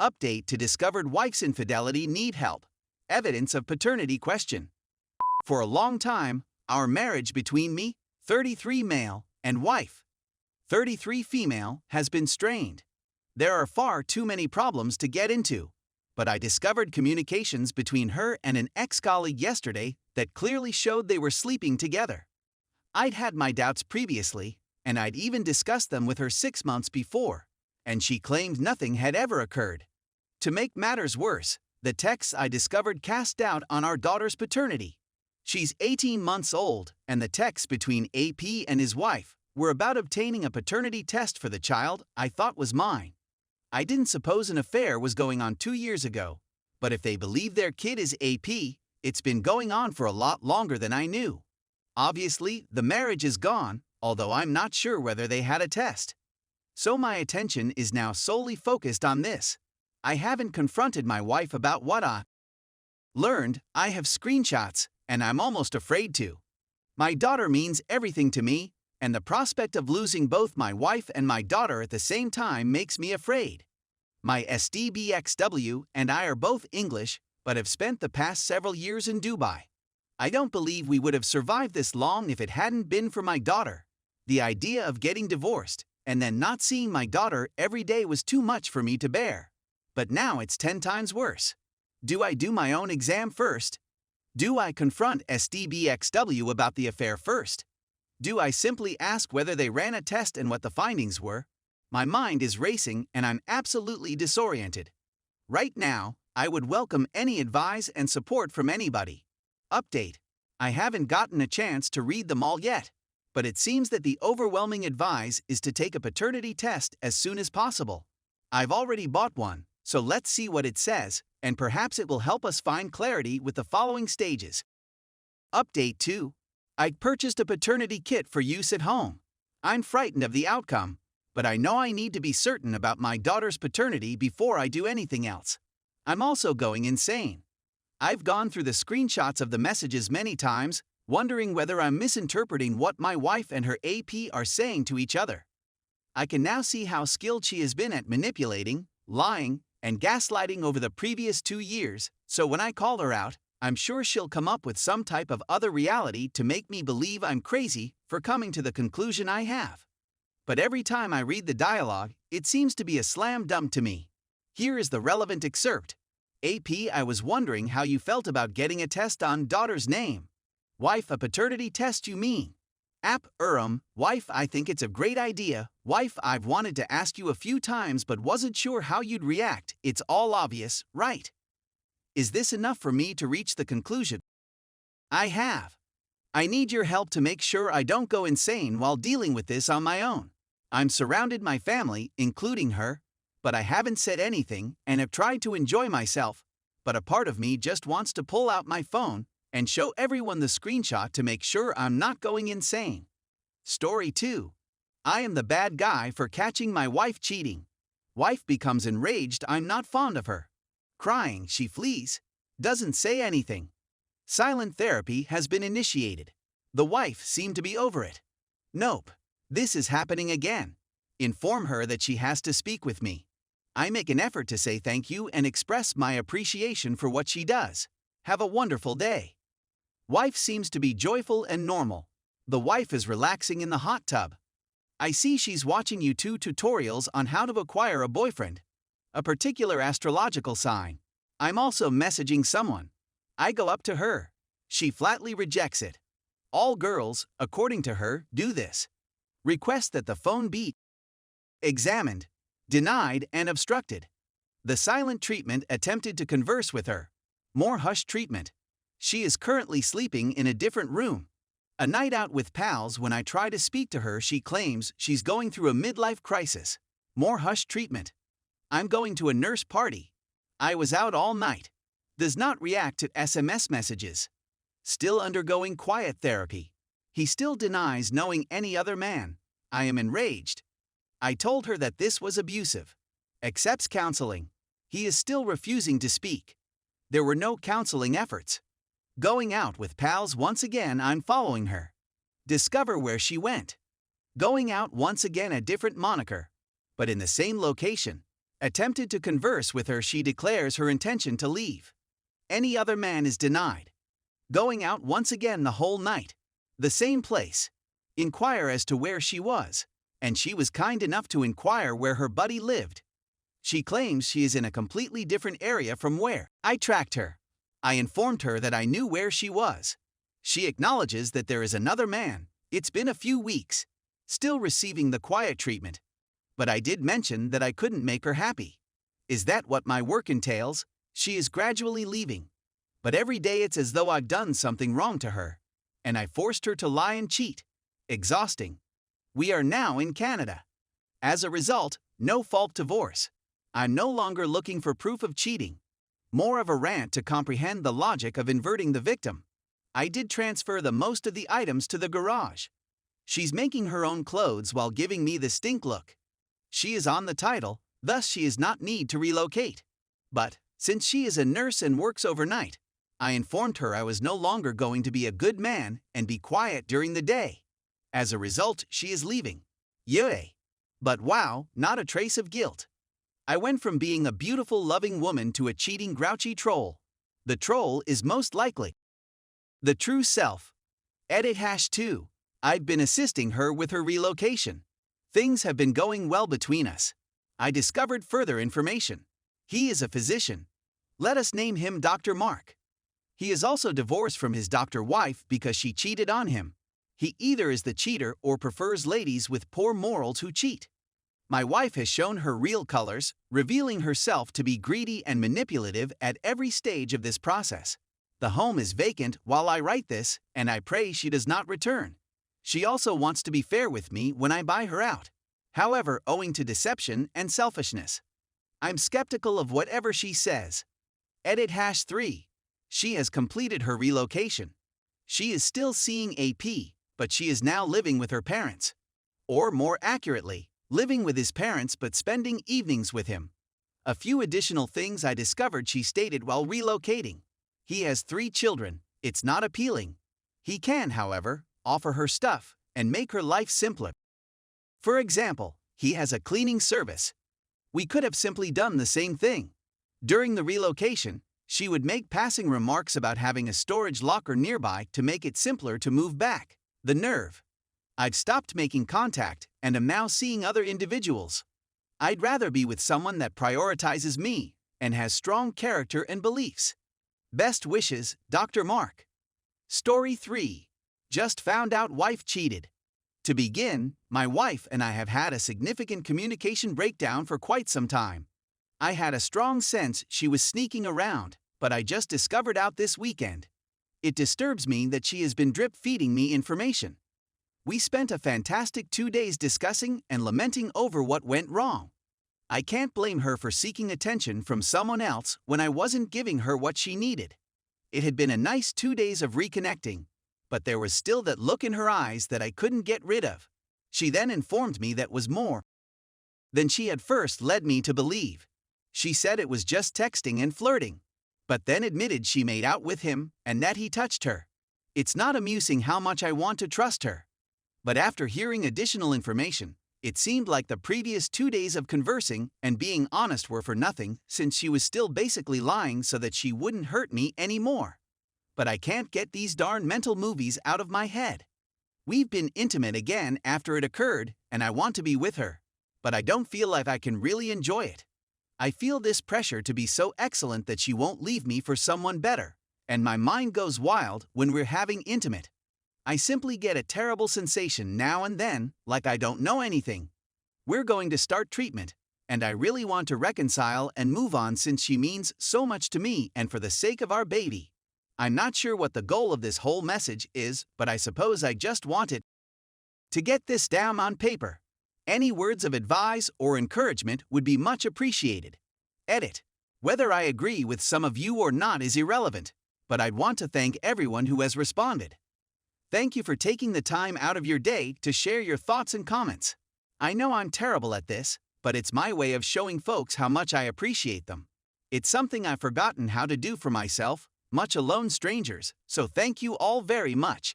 Update to discovered wife's infidelity need help. Evidence of paternity question. For a long time, our marriage between me, 33 male, and wife, 33 female, has been strained. There are far too many problems to get into, but I discovered communications between her and an ex-colleague yesterday that clearly showed they were sleeping together. I'd had my doubts previously, and I'd even discussed them with her 6 months before, and she claimed nothing had ever occurred. To make matters worse, the texts I discovered cast doubt on our daughter's paternity. She's 18 months old, and the texts between AP and his wife were about obtaining a paternity test for the child I thought was mine. I didn't suppose an affair was going on 2 years ago, but if they believe their kid is AP, it's been going on for a lot longer than I knew. Obviously, the marriage is gone, although I'm not sure whether they had a test. So my attention is now solely focused on this. I haven't confronted my wife about what I learned. I have screenshots, and I'm almost afraid to. My daughter means everything to me, and the prospect of losing both my wife and my daughter at the same time makes me afraid. My SDBXW and I are both English, but have spent the past several years in Dubai. I don't believe we would have survived this long if it hadn't been for my daughter. The idea of getting divorced and then not seeing my daughter every day was too much for me to bear. But now it's 10 times worse. Do I do my own exam first? Do I confront SDBXW about the affair first? Do I simply ask whether they ran a test and what the findings were? My mind is racing and I'm absolutely disoriented. Right now, I would welcome any advice and support from anybody. Update. I haven't gotten a chance to read them all yet, but it seems that the overwhelming advice is to take a paternity test as soon as possible. I've already bought one, so let's see what it says, and perhaps it will help us find clarity with the following stages. Update 2. I purchased a paternity kit for use at home. I'm frightened of the outcome, but I know I need to be certain about my daughter's paternity before I do anything else. I'm also going insane. I've gone through the screenshots of the messages many times, wondering whether I'm misinterpreting what my wife and her AP are saying to each other. I can now see how skilled she has been at manipulating, lying, and gaslighting over the previous 2 years, so when I call her out, I'm sure she'll come up with some type of other reality to make me believe I'm crazy for coming to the conclusion I have. But every time I read the dialogue, it seems to be a slam dunk to me. Here is the relevant excerpt. AP, I was wondering how you felt about getting a test on daughter's name. Wife, a paternity test you mean? App, wife, I think it's a great idea. Wife, I've wanted to ask you a few times but wasn't sure how you'd react. It's all obvious, right? Is this enough for me to reach the conclusion I have? I need your help to make sure I don't go insane while dealing with this on my own. I'm surrounded my family, including her, but I haven't said anything and have tried to enjoy myself, but a part of me just wants to pull out my phone and show everyone the screenshot to make sure I'm not going insane. Story 2. I am the bad guy for catching my wife cheating. Wife becomes enraged I'm not fond of her. Crying, she flees. Doesn't say anything. Silent therapy has been initiated. The wife seemed to be over it. Nope. This is happening again. Inform her that she has to speak with me. I make an effort to say thank you and express my appreciation for what she does. Have a wonderful day. Wife seems to be joyful and normal. The wife is relaxing in the hot tub. I see she's watching YouTube tutorials on how to acquire a boyfriend. A particular astrological sign. I'm also messaging someone. I go up to her. She flatly rejects it. All girls, according to her, do this. Request that the phone be examined, denied, and obstructed. The silent treatment attempted to converse with her. More hush treatment. She is currently sleeping in a different room. A night out with pals. When I try to speak to her, she claims she's going through a midlife crisis. More hush treatment. I'm going to a nurse party. I was out all night. Does not react to SMS messages. Still undergoing quiet therapy. He still denies knowing any other man. I am enraged. I told her that this was abusive. Accepts counseling. He is still refusing to speak. There were no counseling efforts. Going out with pals once again. I'm following her. Discover where she went. Going out once again, a different moniker, but in the same location. Attempted to converse with her, she declares her intention to leave. Any other man is denied. Going out once again the whole night. The same place. Inquire as to where she was, and she was kind enough to inquire where her buddy lived. She claims she is in a completely different area from where I tracked her. I informed her that I knew where she was. She acknowledges that there is another man. It's been a few weeks. Still receiving the quiet treatment. But I did mention that I couldn't make her happy. Is that what my work entails? She is gradually leaving. But every day it's as though I've done something wrong to her. And I forced her to lie and cheat. Exhausting. We are now in Canada. As a result, no fault divorce. I'm no longer looking for proof of cheating. More of a rant to comprehend the logic of inverting the victim. I did transfer the most of the items to the garage. She's making her own clothes while giving me the stink look. She is on the title, thus she is not need to relocate. But, since she is a nurse and works overnight, I informed her I was no longer going to be a good man and be quiet during the day. As a result, she is leaving. Yay! But wow, not a trace of guilt. I went from being a beautiful, loving woman to a cheating, grouchy troll. The troll is most likely the true self. Edit #2. I've been assisting her with her relocation. Things have been going well between us. I discovered further information. He is a physician. Let us name him Dr. Mark. He is also divorced from his doctor wife because she cheated on him. He either is the cheater or prefers ladies with poor morals who cheat. My wife has shown her real colors, revealing herself to be greedy and manipulative at every stage of this process. The home is vacant while I write this, and I pray she does not return. She also wants to be fair with me when I buy her out. However, owing to deception and selfishness, I'm skeptical of whatever she says. Edit #3. She has completed her relocation. She is still seeing AP, but she is now living with her parents. Or more accurately, living with his parents but spending evenings with him. A few additional things I discovered she stated while relocating. He has 3 children. It's not appealing. He can, however, offer her stuff and make her life simpler. For example, he has a cleaning service. We could have simply done the same thing. During the relocation, she would make passing remarks about having a storage locker nearby to make it simpler to move back. The nerve. I've stopped making contact and am now seeing other individuals. I'd rather be with someone that prioritizes me and has strong character and beliefs. Best wishes, Dr. Mark. Story 3. Just found out wife cheated. To begin, my wife and I have had a significant communication breakdown for quite some time. I had a strong sense she was sneaking around, but I just discovered out this weekend. It disturbs me that she has been drip-feeding me information. We spent a fantastic 2 days discussing and lamenting over what went wrong. I can't blame her for seeking attention from someone else when I wasn't giving her what she needed. It had been a nice 2 days of reconnecting, but there was still that look in her eyes that I couldn't get rid of. She then informed me that was more than she had first led me to believe. She said it was just texting and flirting, but then admitted she made out with him and that he touched her. It's not amusing how much I want to trust her. But after hearing additional information, it seemed like the previous 2 days of conversing and being honest were for nothing, since she was still basically lying so that she wouldn't hurt me anymore. But I can't get these darn mental movies out of my head. We've been intimate again after it occurred, and I want to be with her, but I don't feel like I can really enjoy it. I feel this pressure to be so excellent that she won't leave me for someone better, and my mind goes wild when we're having intimate. I simply get a terrible sensation now and then, like I don't know anything. We're going to start treatment, and I really want to reconcile and move on since she means so much to me and for the sake of our baby. I'm not sure what the goal of this whole message is, but I suppose I just wanted to get this down on paper. Any words of advice or encouragement would be much appreciated. Edit. Whether I agree with some of you or not is irrelevant, but I'd want to thank everyone who has responded. Thank you for taking the time out of your day to share your thoughts and comments. I know I'm terrible at this, but it's my way of showing folks how much I appreciate them. It's something I've forgotten how to do for myself, much alone strangers, so thank you all very much.